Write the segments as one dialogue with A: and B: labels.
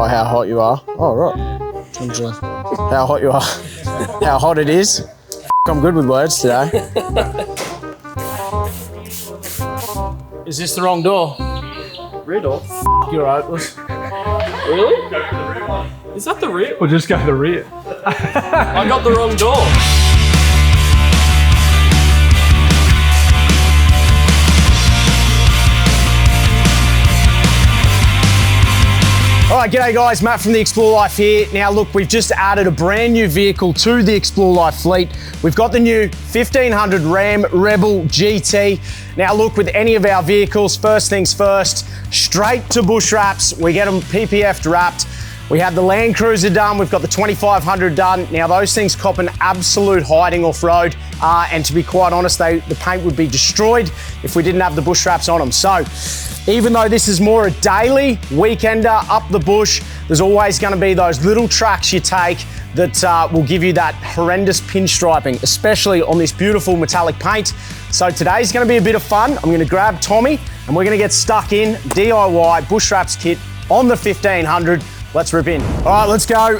A: Oh, how hot you are. Oh, right. How hot you are. How hot it is. I'm good with words today. Is this the wrong door?
B: Rear door?
A: You're hopeless.
B: Really? Go for the rear one. Is that the rear?
C: We'll just go to the rear.
B: I got the wrong door.
A: All right, g'day guys, Matt from the Explore Life here. Now look, we've just added a brand new vehicle to the Explore Life fleet. We've got the new 1500 Ram Rebel GT. Now look, with any of our vehicles, first things first, straight to BushWrapz. We get them PPF'd wrapped. We have the Land Cruiser done, we've got the 2500 done. Now those things cop an absolute hiding off-road, and to be quite honest, the paint would be destroyed if we didn't have the BushWrapz on them. So, even though this is more a daily weekender up the bush, there's always going to be those little tracks you take that will give you that horrendous pinstriping, especially on this beautiful metallic paint. So today's going to be a bit of fun. I'm going to grab Tommy and we're going to get stuck in DIY BushWrapz kit on the 1500. Let's rip in. All right, let's go.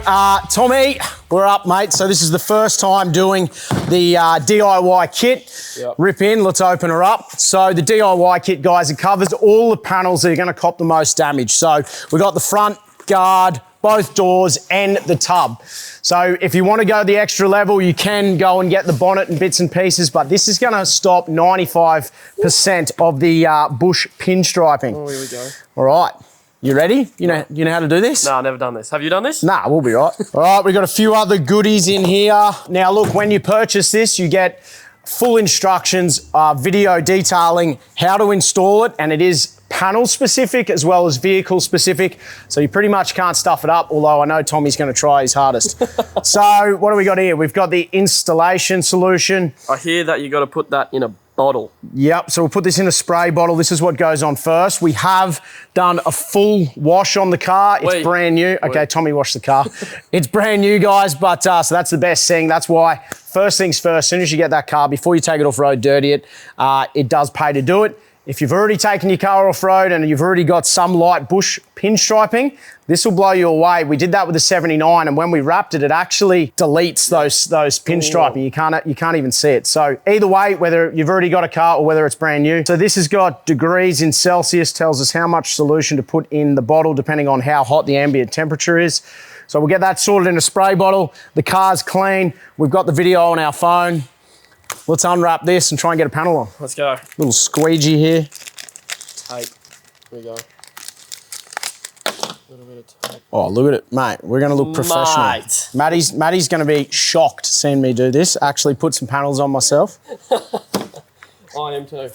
A: Tommy, we're up, mate. So this is the first time doing the DIY kit.
B: Yep.
A: Rip in, let's open her up. So the DIY kit, guys, it covers all the panels that are gonna cop the most damage. So we've got the front guard, both doors, and the tub. So if you wanna go the extra level, you can go and get the bonnet and bits and pieces, but this is gonna stop 95% of the bush pinstriping.
B: Oh, here we go.
A: All right. You ready? You know how to do this?
B: No, I've never done this. Have you done this?
A: Nah, we'll be right. All right, we've got a few other goodies in here. Now look, when you purchase this, you get full instructions, video detailing how to install it, and it is panel specific as well as vehicle specific. So you pretty much can't stuff it up, although I know Tommy's gonna try his hardest. So what do we got here? We've got the installation solution.
B: I hear that you got to put that in a bottle.
A: Yep, so we'll put this in a spray bottle. This is what goes on first. We have done a full wash on the car. It's brand new. Okay, Tommy washed the car. It's brand new, guys, but so that's the best thing. That's why, first things first, as soon as you get that car, before you take it off-road, dirty it, it does pay to do it. If you've already taken your car off-road and you've already got some light bush pinstriping, this will blow you away. We did that with the 79, and when we wrapped it, it actually deletes those pinstriping. You can't even see it. So either way, whether you've already got a car or whether it's brand new. So this has got degrees in Celsius, tells us how much solution to put in the bottle depending on how hot the ambient temperature is. So we'll get that sorted in a spray bottle. The car's clean. We've got the video on our phone. Let's unwrap this and try and get a panel on.
B: Let's go.
A: Little squeegee here.
B: Tape. Here we go. Little bit of tape.
A: Oh, look at it, mate. We're going to look professional.
B: Mate.
A: Maddie's going to be shocked seeing me do this. Actually put some panels on myself.
B: I am too.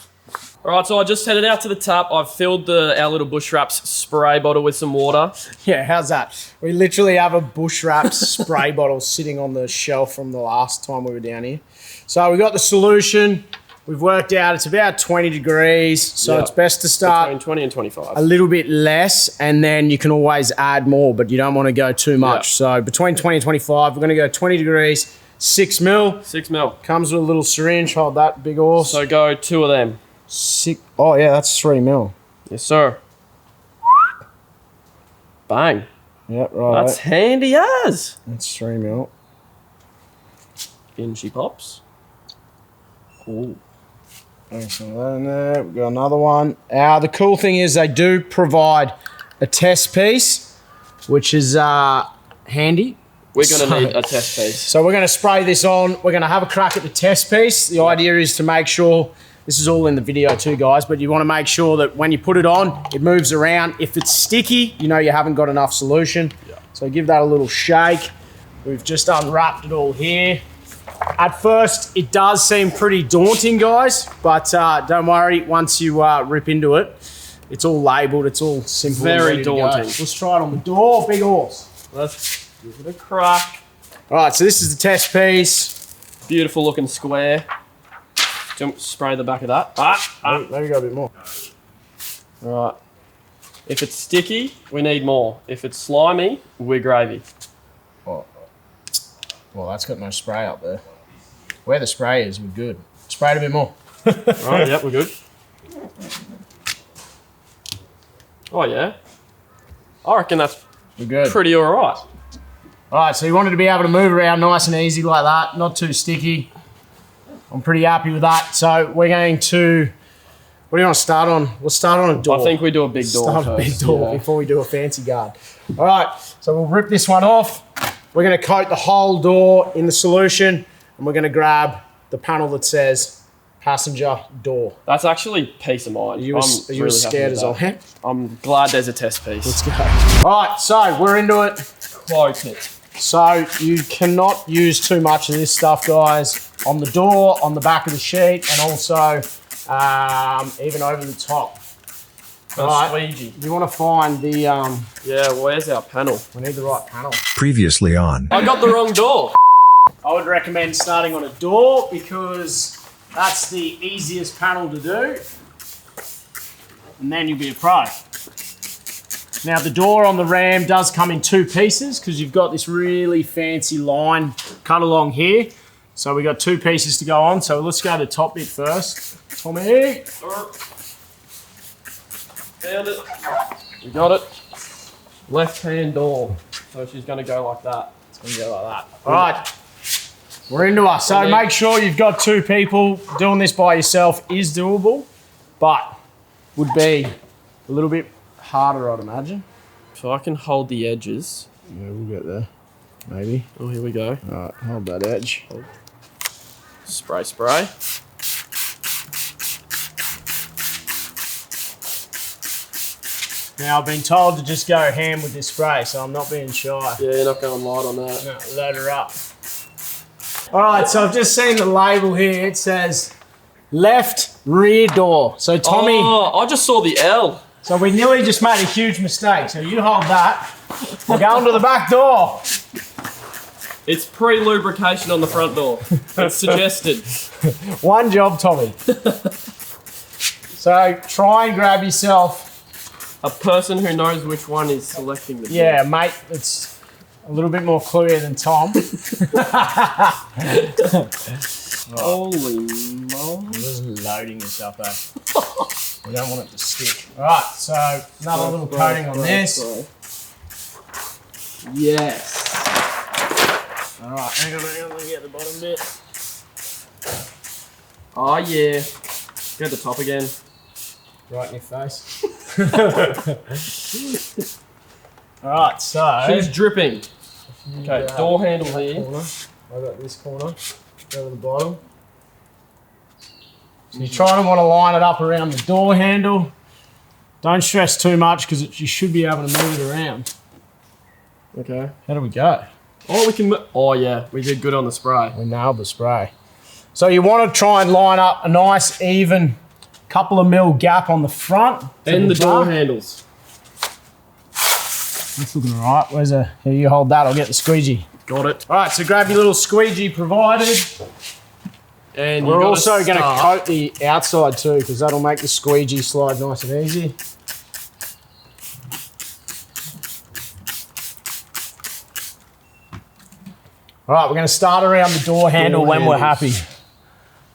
B: All right, so I just headed out to the tap. I've filled our little BushWrapz spray bottle with some water.
A: Yeah, how's that? We literally have a BushWrapz spray bottle sitting on the shelf from the last time we were down here. So we got the solution. We've worked out it's about 20 degrees. So it's best to start
B: between 20 and 25.
A: a little bit less, and then you can always add more, but you don't want to go too much. So between 20 and 25, we're going to go 20 degrees, 6 mil.
B: 6 mil.
A: Comes with a little syringe. Hold that, big horse.
B: So go 2 of them.
A: Oh yeah, that's 3 mil.
B: Yes, sir. Bang.
A: Yep, right.
B: That's handy as.
A: That's 3 mil.
B: In she pops. Ooh.
A: Thanks for that in there. We've got another one. The cool thing is they do provide a test piece, which is handy.
B: We're going to need a test piece.
A: So we're going to spray this on. We're going to have a crack at the test piece. The idea is to make sure, this is all in the video too, guys, but you want to make sure that when you put it on, it moves around. If it's sticky, you know you haven't got enough solution. Yeah. So give that a little shake. We've just unwrapped it all here. At first, it does seem pretty daunting, guys, but don't worry, once you rip into it, it's all labelled, it's all simple.
B: Very daunting.
A: Let's try it on the door, big horse.
B: Let's give it a crack.
A: All right, so this is the test piece.
B: Beautiful looking square. Do you want to spray the back of that?
A: Maybe go a bit more.
B: All right. If it's sticky, we need more. If it's slimy, we're gravy.
A: Oh. Well, that's got no spray up there. Where the spray is, we're good. Spray it a bit more.
B: Right, yep, we're good. Oh, yeah. I reckon that's
A: We're good.
B: Pretty all right.
A: All right, so you wanted to be able to move around nice and easy like that, not too sticky. I'm pretty happy with that. So we're going to, what do you want to start on? We'll start on a door.
B: I think we do a big door
A: Start
B: first.
A: a big door before we do a fancy guard. All right, so we'll rip this one off. We're going to coat the whole door in the solution, and we're going to grab the panel that says passenger door.
B: That's actually peace of mind.
A: Are you as scared as I am?
B: I'm glad there's a test piece.
A: Let's go. All right, so we're into it.
B: Quote it.
A: So you cannot use too much of this stuff, guys, on the door, on the back of the sheet, and also even over the top. All right,
B: Squeegee.
A: you want to find the,
B: Yeah, where's our panel?
A: we need the right panel.
C: Previously on.
B: I got the wrong door.
A: I would recommend starting on a door because that's the easiest panel to do, and then you'll be a pro. Now the door on the Ram does come in two pieces because you've got this really fancy line cut along here. So we got two pieces to go on. So let's go to the top bit first. Tommy.
B: Found it. We got it. Left-hand door. So she's going to go like that.
A: It's going to go like that. All right. We're into us. So make sure you've got two people. Doing this by yourself is doable, but would be a little bit harder, I'd imagine.
B: So I can hold the edges.
A: Yeah, we'll get there. Maybe.
B: Oh, here we go.
A: All right, hold that edge.
B: Spray, spray.
A: Now, I've been told to just go ham with this spray, so I'm not being shy.
B: Yeah, you're not going light on that.
A: No, load her up. All right, so I've just seen the label here. It says left rear door. So Tommy,
B: Oh, I just saw the L.
A: so we nearly just made a huge mistake. So you hold that. We're going to the back door.
B: It's pre-lubrication on the front door. It's suggested.
A: One job, Tommy. So try and grab yourself.
B: A person who knows which one is selecting the door.
A: Yeah, mate, it's a little bit more clear than Tom.
B: Holy moly.
A: Just loading this up, eh? We don't want it to stick. All right, so another little coating on this.
B: Yes.
A: All right, hang on, let me get the bottom bit.
B: Oh yeah. Go to the top again.
A: Right in your face. All right, so
B: She's dripping. Okay,
A: grab
B: door handle here.
A: corner. I got this corner. Go to the bottom. So you're trying to want to line it up around the door handle. Don't stress too much because you should be able to move it around.
B: Okay.
A: How do we go?
B: Oh, we can. Oh yeah, we did good on the spray.
A: We nailed the spray. So you want to try and line up a nice even couple of mil gap on the front.
B: And the door
A: back.
B: handles.
A: That's looking all right. Where's a, here, you hold that, I'll get the squeegee.
B: Got it.
A: All right, so grab your little squeegee provided.
B: And
A: We're
B: you
A: also going to
B: start-
A: coat the outside too, because that'll make the squeegee slide nice and easy. All right, we're going to start around the door handle
B: Door
A: when we're
B: handles.
A: happy.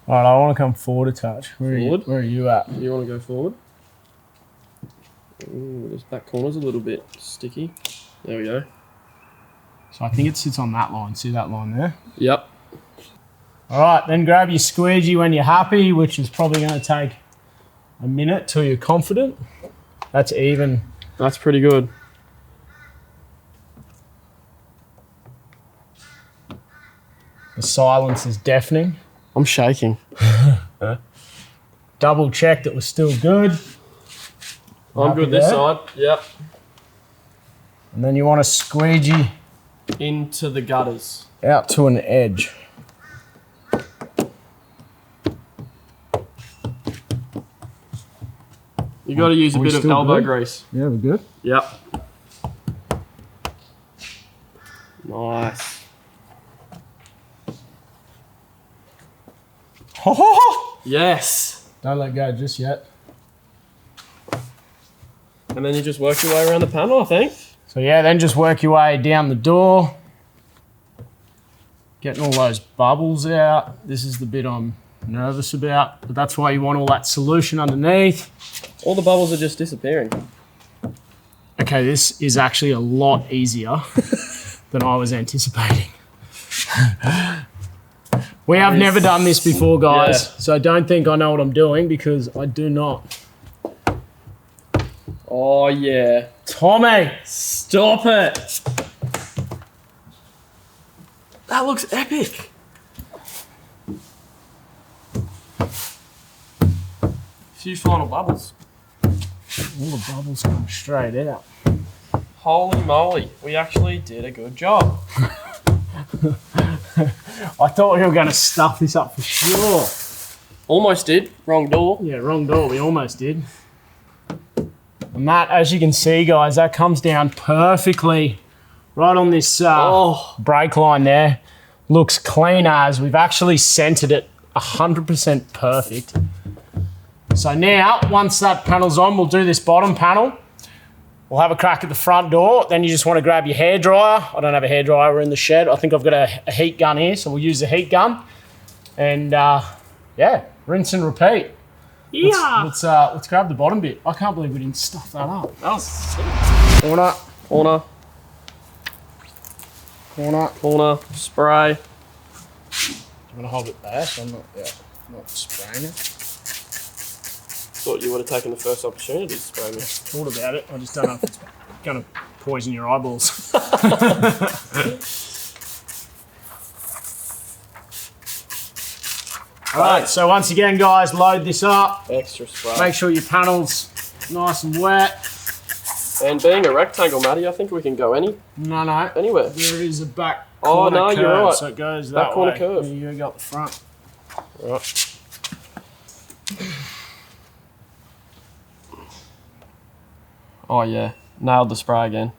A: All right, I want to come forward a touch.
B: Forward?
A: Where are you at?
B: You want to go forward? Ooh, this back corner's a little bit sticky. There we go.
A: So I think it sits on that line. See that line there?
B: Yep.
A: All right, then grab your squeegee when you're happy, which is probably going to take a minute till you're confident. That's even.
B: That's pretty good.
A: The silence is deafening.
B: I'm shaking.
A: Double checked it was still good.
B: I'm
A: Happy
B: good this
A: there?
B: side. Yep.
A: And then you want to squeegee
B: Into the gutters.
A: out to an edge.
B: You got to use a
A: Are we
B: bit of
A: still
B: elbow
A: good?
B: grease.
A: Yeah, we're good.
B: Yep. Nice. Yes.
A: Don't let go just yet.
B: And then you just work your way around the panel, I think.
A: So yeah, then just work your way down the door. Getting all those bubbles out. This is the bit I'm nervous about, but that's why you want all that solution underneath.
B: All the bubbles are just disappearing.
A: Okay, this is actually a lot easier than I was anticipating. We have never done this before, guys, so don't think I know what I'm doing because I do not.
B: Oh, yeah.
A: Tommy!
B: Stop it. That looks epic. Few final bubbles.
A: All the bubbles come straight out.
B: Holy moly, we actually did a good job.
A: I thought we were going to stuff this up for sure.
B: Almost did. Wrong door.
A: Yeah, wrong door. We almost did. And that, as you can see, guys, that comes down perfectly right on this brake line there. Looks clean as. We've actually centered it 100% perfect. So now, once that panel's on, we'll do this bottom panel. We'll have a crack at the front door. Then you just want to grab your hairdryer. I don't have a hairdryer. We're in the shed. I think I've got a heat gun here, so we'll use the heat gun. And yeah, rinse and repeat. Yeah. Let's grab the bottom bit. I can't believe we didn't stuff that up.
B: That was sick.
A: Corner.
B: Corner.
A: Corner.
B: Corner. Spray.
A: I'm going to hold it there so I'm not spraying it.
B: Thought you would have taken the first opportunity to spray me.
A: I thought about it. I just don't know if it's going to poison your eyeballs. All right, so once again, guys, load this up.
B: Extra spray.
A: Make sure your panel's nice and wet.
B: And being a rectangle, Matty, I think we can go
A: No.
B: anywhere.
A: There is a back corner curve,
B: you're right.
A: so it goes
B: Back
A: that
B: corner
A: way.
B: curve.
A: You got the front.
B: Right. Oh yeah, nailed the spray again.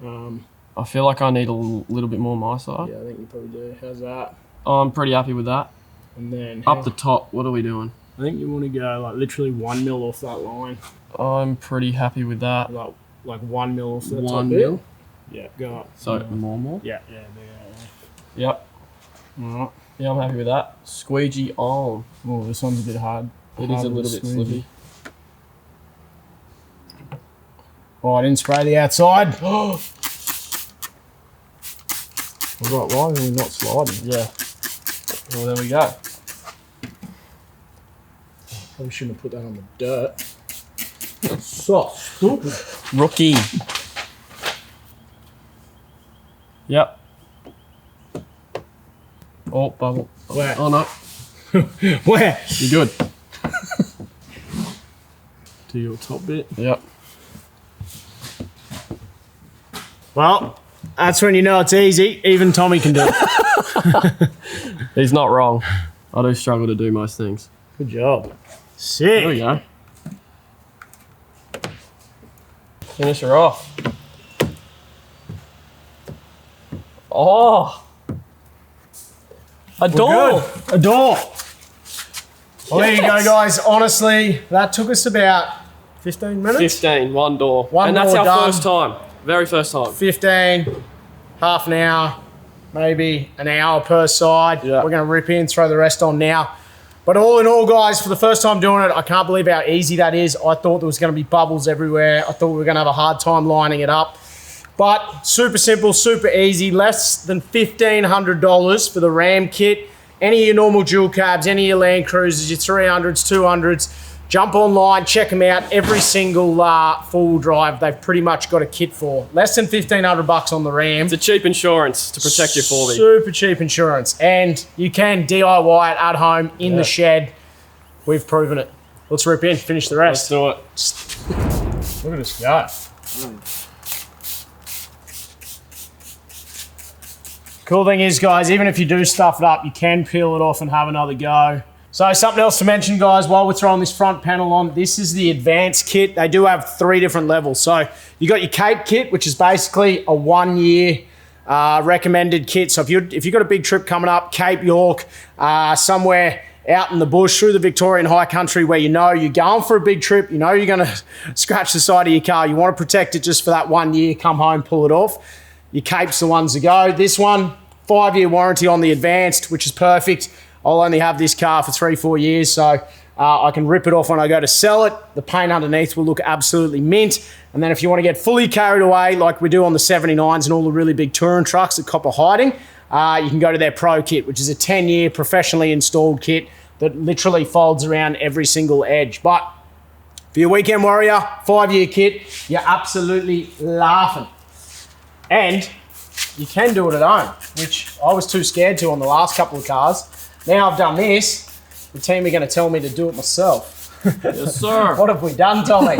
B: I feel like I need a little bit more on my side.
A: Yeah, I think you probably do. How's that?
B: I'm pretty happy with that.
A: And then
B: Up the top, what are we doing?
A: I think you want to go like literally 1 mil off that line.
B: I'm pretty happy with that.
A: Like 1 mil off the top
B: 1 mil?
A: bit. Yeah, go up.
B: So more?
A: Yeah, there.
B: Yep.
A: All right.
B: Yeah, I'm happy with that. Squeegee on.
A: Oh, this one's a bit hard.
B: It is a little bit slippy.
A: Oh, I didn't spray the outside. Oh. Right, why are we not sliding?
B: Yeah. Well, there we go.
A: Probably shouldn't have put that on the dirt. That's so stupid.
B: Rookie. Yep. Oh, bubble.
A: Where?
B: Oh, no.
A: Where?
B: You're good.
A: To your top bit.
B: Yep.
A: Well, that's when you know it's easy. Even Tommy can do it.
B: He's not wrong. I do struggle to do most things.
A: Good job. Sick.
B: There we go. Finish her off. Oh. A door.
A: A door. Well, there you go, guys. Honestly, that took us about 15 minutes.
B: 15, one door.
A: One
B: and that's
A: door
B: our
A: done.
B: first time. Very first time.
A: 15, half an hour, maybe an hour per side.
B: Yeah.
A: We're going to rip in, throw the rest on now. But all in all, guys, for the first time doing it, I can't believe how easy that is. I thought there was going to be bubbles everywhere. I thought we were going to have a hard time lining it up. But super simple, super easy. Less than $1,500 for the Ram kit. Any of your normal dual cabs, any of your Land Cruisers, your 300s, 200s, jump online, check them out. Every single four-wheel drive, they've pretty much got a kit for. Less than $1,500 on the Ram.
B: It's a cheap insurance to protect your 4B.
A: Super cheap insurance. And you can DIY it at home, in the shed. We've proven it. Let's rip in, finish the rest.
B: Let's do it.
A: Look at us go. Cool thing is, guys, even if you do stuff it up, you can peel it off and have another go. So something else to mention, guys, while we're throwing this front panel on, this is the Advance Kit. They do have 3 different levels. So you got your Cape Kit, which is basically a 1-year recommended kit. So if you've got a big trip coming up, Cape York, somewhere out in the bush through the Victorian high country where you know you're going for a big trip, you know you're going to scratch the side of your car, you want to protect it just for that 1 year, come home, pull it off. Your Cape's the ones to go. This one, 5-year warranty on the Advanced, which is perfect. I'll only have this car for 3-4 years, so I can rip it off when I go to sell it. The paint underneath will look absolutely mint. And then if you want to get fully carried away like we do on the 79s and all the really big touring trucks that cop a hiding, you can go to their Pro Kit, which is a 10-year professionally installed kit that literally folds around every single edge. But for your weekend warrior, 5-year kit, you're absolutely laughing. And you can do it at home, which I was too scared to on the last couple of cars. Now I've done this, the team are going to tell me to do it myself.
B: Yes, sir.
A: What have we done, Tommy?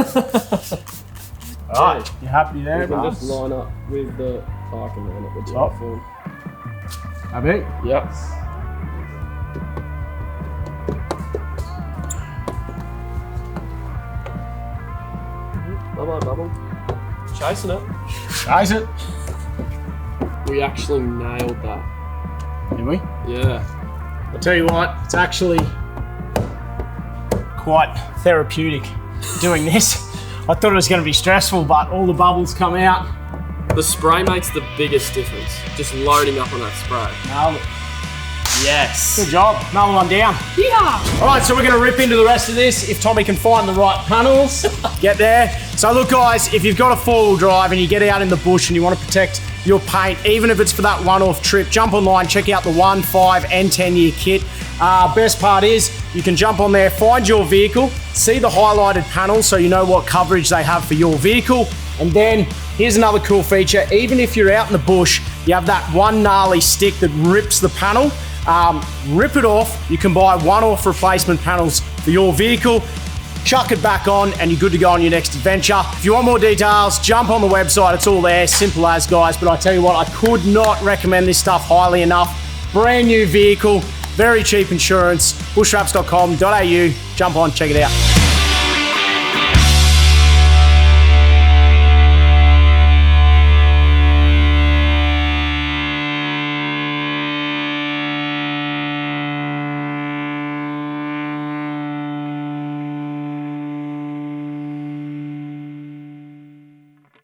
A: All right, you happy there?
B: We can just line up with the parking on it.
A: Top. Happy?
B: Yep. Bye-bye, bubble. Chasing it.
A: Chase it.
B: We actually nailed that.
A: Did we?
B: Yeah.
A: I'll tell you what, it's actually quite therapeutic doing this. I thought it was going to be stressful, but all the bubbles come out.
B: The spray makes the biggest difference. Just loading up on that spray.
A: Nailed it.
B: Yes.
A: Good job. Another one down.
B: Yeah.
A: All right, so we're going to rip into the rest of this. If Tommy can find the right panels, get there. So look, guys, if you've got a 4-wheel drive and you get out in the bush and you want to protect your paint, even if it's for that one-off trip, jump online, check out the 1, 5, and 10-year kit. Best part is you can jump on there, find your vehicle, see the highlighted panels so you know what coverage they have for your vehicle. And then here's another cool feature. Even if you're out in the bush, you have that one gnarly stick that rips the panel. Rip it off. You can buy one-off replacement panels for your vehicle, chuck it back on, and you're good to go on your next adventure. If you want more details, jump on the website. It's all there, simple as, guys. But I tell you what, I could not recommend this stuff highly enough. Brand new vehicle, very cheap insurance, bushwrapz.com.au. Jump on, check it out.